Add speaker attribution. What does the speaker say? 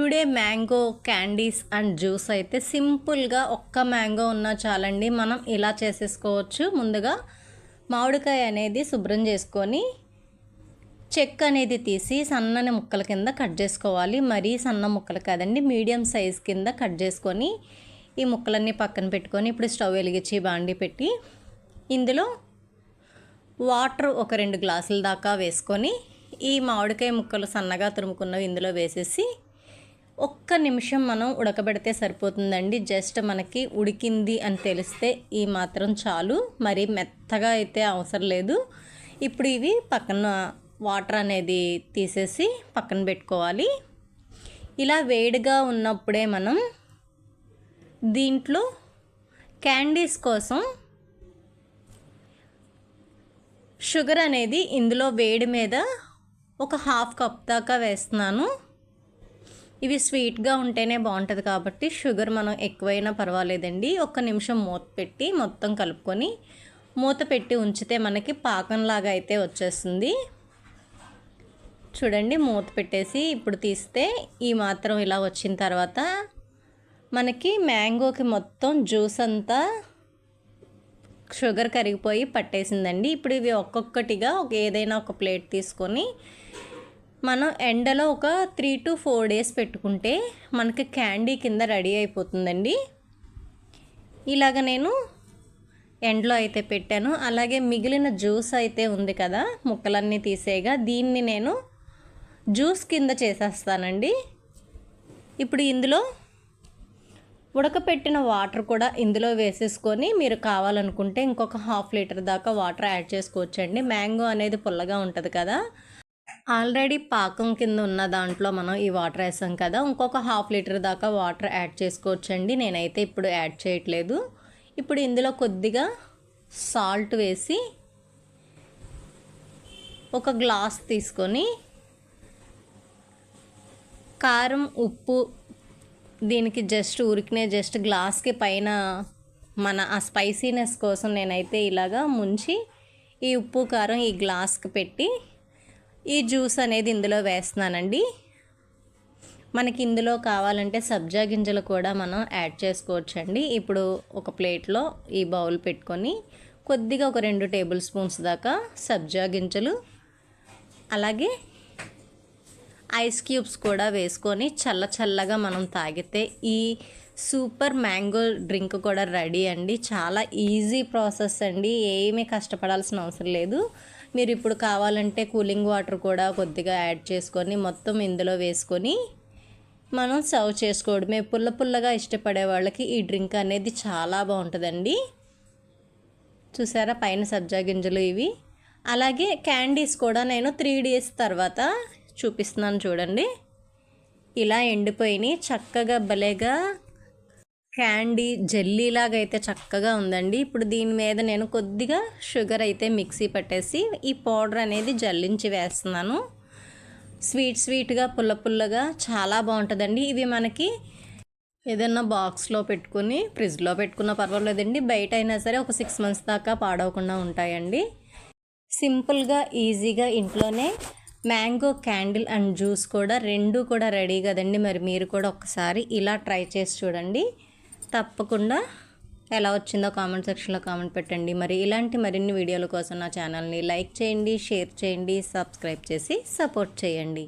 Speaker 1: Today mango candies and juice అయితే సింపుల్గా ఒక్క మ్యాంగో ఉన్నా చాలండి. మనం ఇలా చేసేసుకోవచ్చు. ముందుగా మామిడికాయ అనేది శుభ్రం చేసుకొని చెక్ అనేది తీసి సన్నని ముక్కల కింద కట్ చేసుకోవాలి. మరీ సన్న ముక్కలు కాదండి, మీడియం సైజ్ కింద కట్ చేసుకొని ఈ ముక్కలన్నీ పక్కన పెట్టుకొని ఇప్పుడు స్టవ్ వెలిగించి బాండి పెట్టి ఇందులో వాటర్ ఒక 2 గ్లాసుల దాకా వేసుకొని ఈ మామిడికాయ ముక్కలు సన్నగా తురుముకున్నవి ఇందులో వేసేసి ఒక్క నిమిషం మనం ఉడకబెడితే సరిపోతుందండి. జస్ట్ మనకి ఉడికింది అని తెలిస్తే ఈ మాత్రం చాలు, మరి మెత్తగా అయితే అవసరం లేదు. ఇప్పుడు ఇవి పక్కన వాటర్ అనేది తీసేసి పక్కన పెట్టుకోవాలి. ఇలా వేడిగా ఉన్నప్పుడే మనం దీంట్లో క్యాండీస్ కోసం షుగర్ అనేది ఇందులో వేడి మీద ఒక 1/2 కప్ దాకా వేస్తున్నాను. ఇవి స్వీట్గా ఉంటేనే బాగుంటుంది కాబట్టి షుగర్ మనం ఎక్కువైనా పర్వాలేదండి. ఒక్క నిమిషం మూత పెట్టి మొత్తం కలుపుకొని మూత పెట్టి ఉంచితే మనకి పాకంలాగా అయితే వచ్చేస్తుంది. చూడండి, మూత పెట్టేసి ఇప్పుడు తీస్తే ఈ మాత్రం ఇలా వచ్చిన తర్వాత మనకి మ్యాంగోకి మొత్తం జ్యూస్ అంతా షుగర్ కరిగిపోయి పట్టేసిందండి. ఇప్పుడు ఇవి ఒక్కొక్కటిగా ఏదైనా ఒక ప్లేట్ తీసుకొని మనం ఎండలో ఒక 3 to 4 డేస్ పెట్టుకుంటే మనకి క్యాండీ కింద రెడీ అయిపోతుందండి. ఇలాగ నేను ఎండలో అయితే పెట్టాను. అలాగే మిగిలిన జ్యూస్ అయితే ఉంది కదా, ముక్కలన్నీ తీసేగా దీన్ని నేను జ్యూస్ కింద చేసేస్తానండి. ఇప్పుడు ఇందులో ఉడకపెట్టిన వాటర్ కూడా ఇందులో వేసేసుకొని మీరు కావాలనుకుంటే ఇంకొక 1/2 లీటర్ దాకా వాటర్ యాడ్ చేసుకోవచ్చండి. మ్యాంగో అనేది పుల్లగా ఉంటుంది కదా, ఆల్రెడీ పాకం కింద ఉన్న దాంట్లో మనం ఈ వాటర్ వేసాం కదా, ఇంకొక 1/2 లీటర్ దాకా వాటర్ యాడ్ చేసుకోవచ్చండి. నేనైతే ఇప్పుడు యాడ్ చేయట్లేదు. ఇప్పుడు ఇందులో కొద్దిగా సాల్ట్ వేసి ఒక గ్లాస్ తీసుకొని కారం ఉప్పు దీనికి జస్ట్ గ్లాస్కి పైన మన ఆ స్పైసీనెస్ కోసం నేనైతే ఇలాగా ముంచి ఈ ఉప్పు కారం ఈ గ్లాస్కి పెట్టి ఈ జ్యూస్ అనేది ఇందులో వేస్తున్నానండి. మనకి ఇందులో కావాలంటే సబ్జా గింజలు కూడా మనం యాడ్ చేసుకోవచ్చండి. ఇప్పుడు ఒక ప్లేట్లో ఈ బౌల్ పెట్టుకొని కొద్దిగా ఒక 2 టేబుల్ స్పూన్స్ దాకా సబ్జా గింజలు అలాగే ఐస్ క్యూబ్స్ కూడా వేసుకొని చల్లగా మనం తాగితే ఈ సూపర్ మ్యాంగో డ్రింక్ కూడా రెడీ అండి. చాలా ఈజీ ప్రాసెస్ అండి, ఏమీ కష్టపడాల్సిన అవసరం లేదు. మీరు ఇప్పుడు కావాలంటే కూలింగ్ వాటర్ కూడా కొద్దిగా యాడ్ చేసుకొని మొత్తం ఇందులో వేసుకొని మనం సర్వ్ చేసుకోవడమే. పుల్లగా ఇష్టపడే వాళ్ళకి ఈ డ్రింక్ అనేది చాలా బాగుంటుందండి. చూసారా, పైన సబ్జా గింజలు ఇవి. అలాగే క్యాండీస్ కూడా నేను 3 డేస్ తర్వాత చూపిస్తున్నాను చూడండి. ఇలా ఎండిపోయినాయి, చక్కగా భలేగా క్యాండీ జెల్లీలాగా అయితే చక్కగా ఉందండి. ఇప్పుడు దీని మీద నేను కొద్దిగా షుగర్ అయితే మిక్సీ పట్టేసి ఈ పౌడర్ అనేది జల్లించి వేస్తున్నాను. స్వీట్గా పుల్లగా చాలా బాగుంటుందండి. ఇవి మనకి ఏదన్నా బాక్స్లో పెట్టుకుని ఫ్రిడ్జ్లో పెట్టుకున్నా పర్వాలేదండి, బయట అయినా సరే ఒక 6 months దాకా పాడవకుండా ఉంటాయండి. సింపుల్గా ఈజీగా ఇంట్లోనే మ్యాంగో క్యాండిల్ అండ్ జ్యూస్ కూడా 2 కూడా రెడీ కదండి. మరి మీరు కూడా ఒకసారి ఇలా ట్రై చేసి చూడండి. తప్పకుండా ఎలా వచ్చిందో కామెంట్ సెక్షన్లో కామెంట్ పెట్టండి. మరి ఇలాంటి మరిన్ని వీడియోల కోసం నా ఛానల్ని లైక్ చేయండి, షేర్ చేయండి, సబ్స్క్రైబ్ చేసి సపోర్ట్ చేయండి.